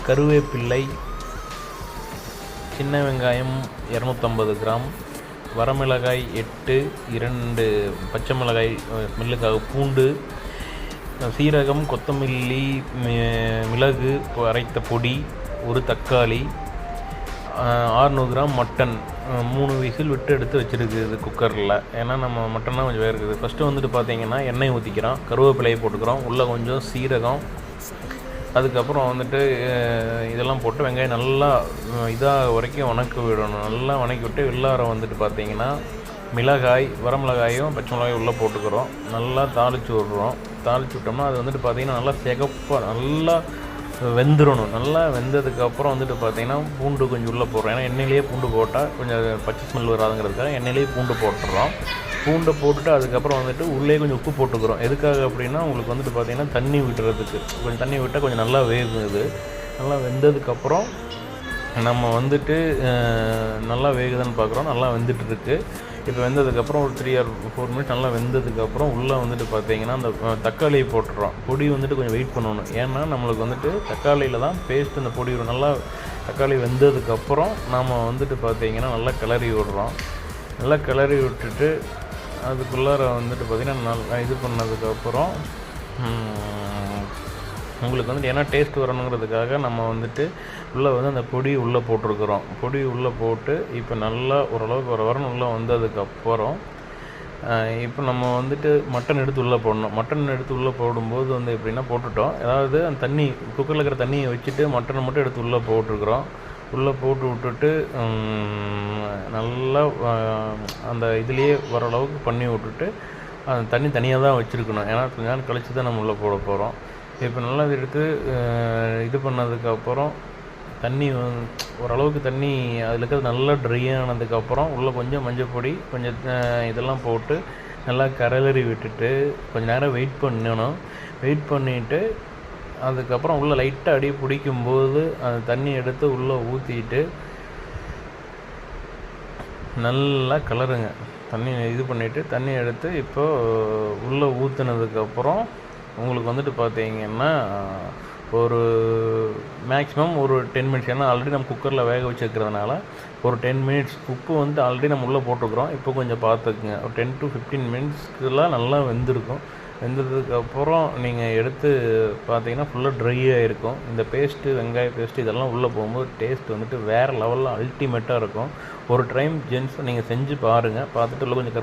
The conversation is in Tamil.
கருவேப்பிள்ளை, சின்ன வெங்காயம் 250 கிராம், வரமிளகாய் 8, 2 பச்சை மிளகாய் ஸ்மெல்லுக்காக, பூண்டு, சீரகம், கொத்தமல்லி, மிளகு அரைத்த பொடி, ஒரு தக்காளி, 600 கிராம் மட்டன் 3 விசில் விட்டு எடுத்து வச்சுருக்குது குக்கரில். ஏன்னா நம்ம மட்டன்னா கொஞ்சம் வேறு இருக்குது. ஃபஸ்ட்டு வந்துட்டு பார்த்திங்கன்னா எண்ணெய் ஊற்றிக்கிறோம், கருவேப்பிலையை போட்டுக்கிறோம், உள்ளே கொஞ்சம் சீரகம், அதுக்கப்புறம் வந்துட்டு இதெல்லாம் போட்டு வெங்காயம் நல்லா இதாக வரைக்கும் வணக்க விடணும். நல்லா வணக்கி விட்டு உள்ளார வந்துட்டு பார்த்திங்கன்னா மிளகாய், வரமிளகாயும் பச்சை மிளகாயும் உள்ளே போட்டுக்கிறோம். நல்லா தாளித்து விட்றோம். தாளித்து விட்டோம்னா அது வந்துட்டு பார்த்திங்கன்னா நல்லா சிகப்பாக நல்லா வெந்துடணும். நல்லா வெந்ததுக்கப்புறம் வந்துட்டு பார்த்திங்கன்னா பூண்டு கொஞ்சம் உள்ளே போடுறோம். ஏன்னா எண்ணெயிலேயே பூண்டு போட்டால் கொஞ்சம் பச்சை ஸ்மெல் வராதுங்கிறதுக்காக எண்ணெயிலேயே பூண்டு போட்டுடுறோம். பூண்டை போட்டுட்டு அதுக்கப்புறம் வந்துட்டு உள்ளே கொஞ்சம் உப்பு போட்டுக்கிறோம். எதுக்காக அப்படின்னா உங்களுக்கு வந்துட்டு பார்த்திங்கன்னா தண்ணி விட்டுறதுக்கு. கொஞ்சம் தண்ணி விட்டால் கொஞ்சம் நல்லா வேகுது. நல்லா வெந்ததுக்கப்புறம் நம்ம வந்துட்டு நல்லா வேகுதுன்னு பார்க்குறோம். நல்லா வெந்துட்டுருக்கு. இப்போ வெந்ததுக்கப்புறம் ஒரு 3 or 4 மினிட்ஸ் நல்லா வெந்ததுக்கப்புறம் உள்ளே வந்துட்டு பார்த்திங்கன்னா அந்த தக்காளியை போட்டுடுறோம். பொடி வந்துட்டு கொஞ்சம் வெயிட் பண்ணணும். ஏன்னா நம்மளுக்கு வந்துட்டு தக்காளியில் தான் பேஸ்ட் அந்த பொடி நல்லா தக்காளி வெந்ததுக்கப்புறம் நாம் வந்துட்டு பார்த்திங்கன்னா நல்லா கிளறி விடுறோம். நல்லா கிளறி விட்டுட்டு அதுக்குள்ளார வந்துட்டு பார்த்திங்கன்னா நல்லா இது பண்ணதுக்கப்புறம் உங்களுக்கு வந்துட்டு ஏன்னா டேஸ்ட் வரணுங்கிறதுக்காக நம்ம வந்துட்டு உள்ளே வந்து அந்த பொடி உள்ளே போட்டிருக்கிறோம். பொடி உள்ளே போட்டு இப்போ நல்லா ஓரளவுக்கு வரணும் உள்ளே வந்ததுக்கப்புறம் இப்போ நம்ம வந்துட்டு மட்டன் எடுத்து உள்ளே போடணும். மட்டன் எடுத்து உள்ளே போடும்போது வந்து எப்படின்னா போட்டுட்டோம். அதாவது அந்த தண்ணி குக்கரில் இருக்கிற தண்ணியை வச்சுட்டு மட்டனை மட்டும் எடுத்து உள்ளே போட்டிருக்கிறோம். உள்ளே போட்டு விட்டுட்டு நல்லா அந்த இதுலேயே வர அளவுக்கு பண்ணி விட்டுட்டு அந்த தண்ணி தனியாக தான் வச்சுருக்கணும். ஏன்னா கொஞ்ச நேரம் கழித்து தான் நம்ம உள்ளே போட போகிறோம். இப்போ நல்லா இது எடுத்து இது பண்ணதுக்கப்புறம் தண்ணி ஓரளவுக்கு தண்ணி அதில் இருக்கிறது நல்லா ட்ரை ஆனதுக்கப்புறம் உள்ளே கொஞ்சம் மஞ்சள் பொடி கொஞ்சம் இதெல்லாம் போட்டு நல்லா கரலறி விட்டுட்டு கொஞ்சம் நேரம் வெயிட் பண்ணணும். வெயிட் பண்ணிவிட்டு அதுக்கப்புறம் உள்ளே லைட்டாக அடி பிடிக்கும்போது அந்த தண்ணி எடுத்து உள்ளே ஊற்றிட்டு நல்லா கலருங்க. தண்ணி இது பண்ணிவிட்டு தண்ணி எடுத்து இப்போது உள்ளே ஊற்றுனதுக்கப்புறம் உங்களுக்கு வந்துட்டு பார்த்திங்கன்னா ஒரு மேக்ஸிமம் ஒரு 10 மினிட்ஸ். ஏன்னா ஆல்ரெடி நம்ம குக்கரில் வேக வச்சுருக்கிறதுனால ஒரு 10 மினிட்ஸ். உப்பு வந்து ஆல்ரெடி நம்ம உள்ளே போட்டுக்கிறோம். இப்போ கொஞ்சம் பார்த்துக்குங்க. ஒரு 10 to 15 மினிட்ஸ்க்குலாம் நல்லா வெந்திருக்கும். வெந்ததுக்கப்புறம் நீங்கள் எடுத்து பார்த்தீங்கன்னா ஃபுல்லாக ட்ரையாக இருக்கும். இந்த பேஸ்ட்டு வெங்காய பேஸ்ட்டு இதெல்லாம் உள்ளே போகும்போது டேஸ்ட் வந்துட்டு வேறு லெவலில் அல்டிமேட்டாக இருக்கும். ஒரு டைம் ஜென்ஸ் நீங்கள் செஞ்சு பாருங்கள். பார்த்துட்டு உள்ள கொஞ்சம்